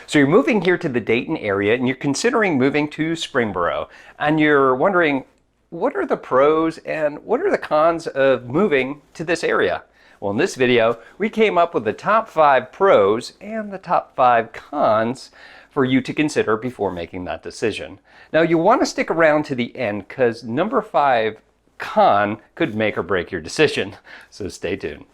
So you're moving here to the Dayton area and you're considering moving to Springboro, and you're wondering, what are the pros and what are the cons of moving to this area? Well, in this video, we came up with the top 5 pros and the top 5 cons for you to consider before making that decision. Now, you want to stick around to the end because number 5 con could make or break your decision. So stay tuned.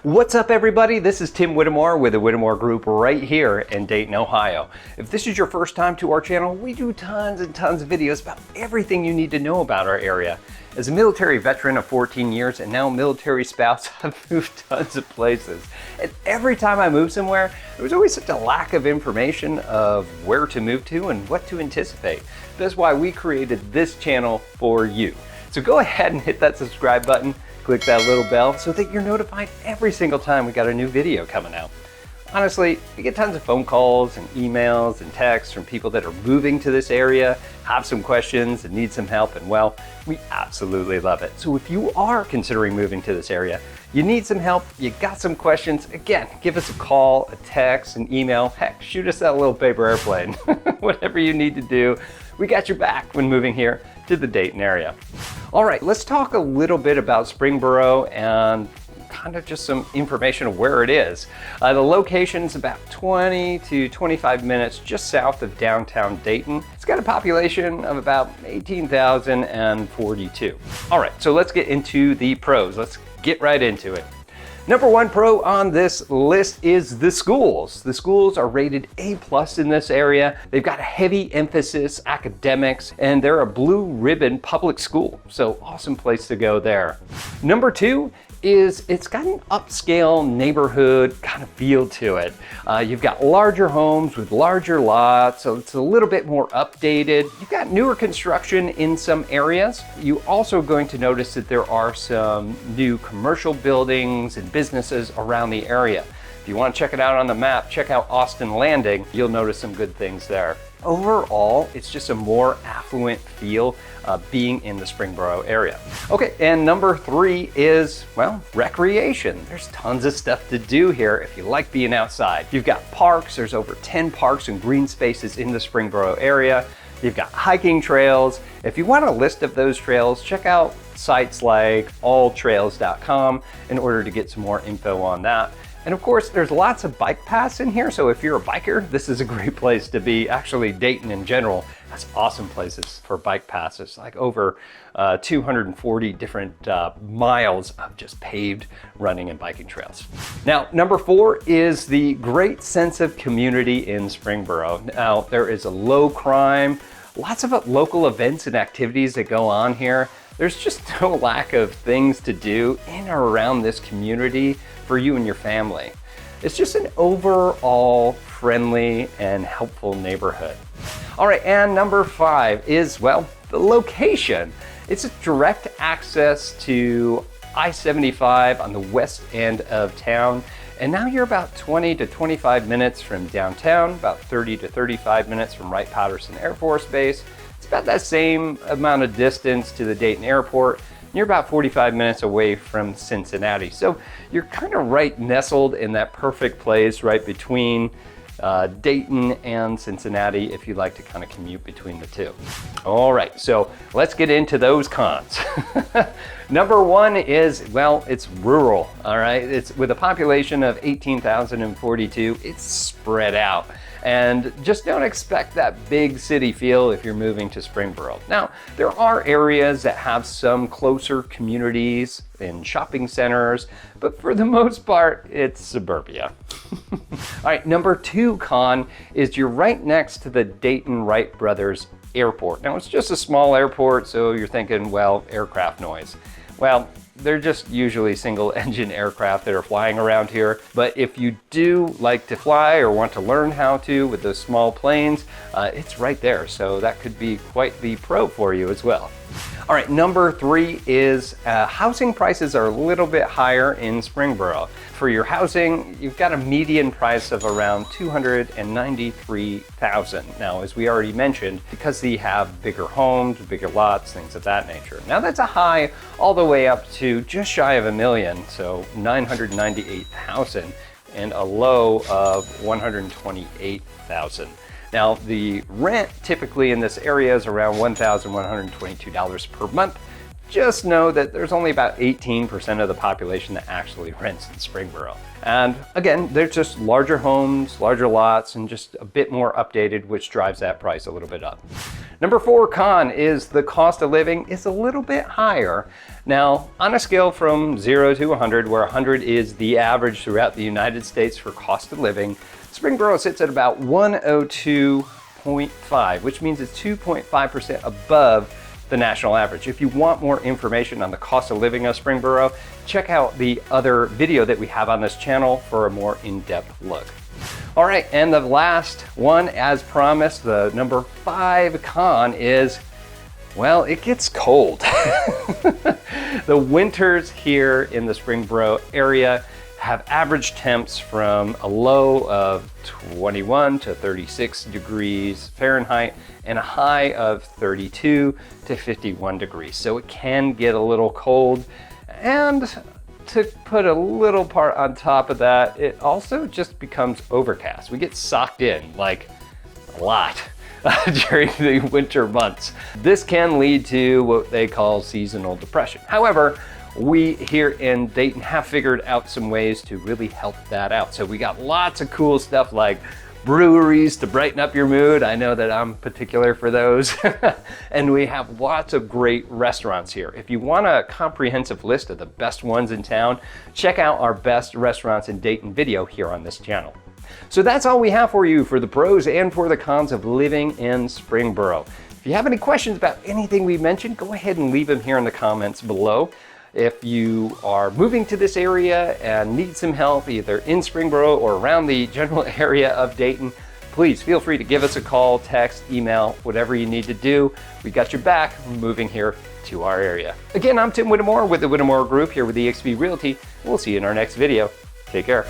What's up, everybody? This is Tim Whittemore with the Whittemore Group right here in Dayton, Ohio. If this is your first time to our channel, we do tons and tons of videos about everything you need to know about our area. As a military veteran of 14 years and now military spouse, I've moved tons of places. And every time I move somewhere, there was always such a lack of information of where to move to and what to anticipate. That's why we created this channel for you. So go ahead and hit that subscribe button. Click that little bell so that you're notified every single time we got a new video coming out. Honestly, we get tons of phone calls and emails and texts from people that are moving to this area, have some questions and need some help, and well, we absolutely love it. So if you are considering moving to this area, you need some help, you got some questions, again, give us a call, a text, an email, heck, shoot us that little paper airplane. Whatever you need to do, we got your back when moving here to the Dayton area. All right, let's talk a little bit about Springboro and kind of just some information of where it is. The location's about 20 to 25 minutes just south of downtown Dayton. It's got a population of about 18,042. All right, so let's get into the pros. Let's get right into it. Number 1 pro on this list is the schools. The schools are rated A+ in this area. They've got a heavy emphasis academics, and they're a blue ribbon public school. So awesome place to go there. Number 2 is it's got an upscale neighborhood kind of feel to it. You've got larger homes with larger lots, so it's a little bit more updated. You've got newer construction in some areas. You're also going to notice that there are some new commercial buildings and businesses around the area. If you want to check it out on the map, check out Austin Landing. You'll notice some good things there. Overall, it's just a more affluent feel being in the Springboro area. Okay, and number 3 is, well, recreation. There's tons of stuff to do here if you like being outside. You've got parks. There's over 10 parks and green spaces in the Springboro area. You've got hiking trails. If you want a list of those trails, check out sites like alltrails.com in order to get some more info on that. And of course, there's lots of bike paths in here, so if you're a biker, this is a great place to be. Actually, Dayton in general has awesome places for bike paths. It's like over 240 different miles of just paved running and biking trails. Now, number 4 is the great sense of community in Springboro. Now, there is a low crime, lots of local events and activities that go on here. There's just no lack of things to do in or around this community for you and your family. It's just an overall friendly and helpful neighborhood. All right, and number 5 is, well, the location. It's a direct access to I-75 on the west end of town. And now you're about 20 to 25 minutes from downtown, about 30 to 35 minutes from Wright-Patterson Air Force Base. It's about that same amount of distance to the Dayton airport. You're about 45 minutes away from Cincinnati. So you're kind of right nestled in that perfect place right between Dayton and Cincinnati if you'd like to kind of commute between the two. All right, so let's get into those cons. Number 1 is, well, it's rural, all right? It's with a population of 18,042, it's spread out. And just don't expect that big city feel if you're moving to Springboro. Now, there are areas that have some closer communities and shopping centers, but for the most part, it's suburbia. All right, number 2 con is you're right next to the Dayton Wright Brothers Airport. Now, it's just a small airport, so you're thinking, well, aircraft noise. Well, they're just usually single engine aircraft that are flying around here. But if you do like to fly or want to learn how to with those small planes, it's right there. So that could be quite the pro for you as well. All right, number 3 is housing prices are a little bit higher in Springboro. For your housing, you've got a median price of around $293,000. Now, as we already mentioned, because they have bigger homes, bigger lots, things of that nature. Now that's a high all the way up to just shy of $1 million, so $998,000, and a low of $128,000. Now, the rent typically in this area is around $1,122 per month. Just know that there's only about 18% of the population that actually rents in Springboro. And again, they're just larger homes, larger lots, and just a bit more updated, which drives that price a little bit up. Number 4 con is the cost of living is a little bit higher. Now, on a scale from 0 to 100, where 100 is the average throughout the United States for cost of living, Springboro sits at about 102.5, which means it's 2.5% above the national average. If you want more information on the cost of living of Springboro, check out the other video that we have on this channel for a more in-depth look. All right, and the last one, as promised, the number 5 con is, well, it gets cold. The winters here in the Springboro area have average temps from a low of 21 to 36 degrees Fahrenheit and a high of 32 to 51 degrees. So it can get a little cold. And to put a little part on top of that, it also just becomes overcast. We get socked in like a lot during the winter months. This can lead to what they call seasonal depression. However, we here in Dayton have figured out some ways to really help that out. So we got lots of cool stuff like breweries to brighten up your mood. I know that I'm particular for those. And we have lots of great restaurants here. If you want a comprehensive list of the best ones in town, check out our best restaurants in Dayton video here on this channel. So that's all we have for you for the pros and for the cons of living in Springboro. If you have any questions about anything we mentioned, go ahead and leave them here in the comments below. If you are moving to this area and need some help either in Springboro or around the general area of Dayton, please feel free to give us a call, text, email, whatever you need to do. We got your back moving here to our area. Again, I'm Tim Whittemore with the Whittemore Group here with eXp Realty. We'll see you in our next video. Take care.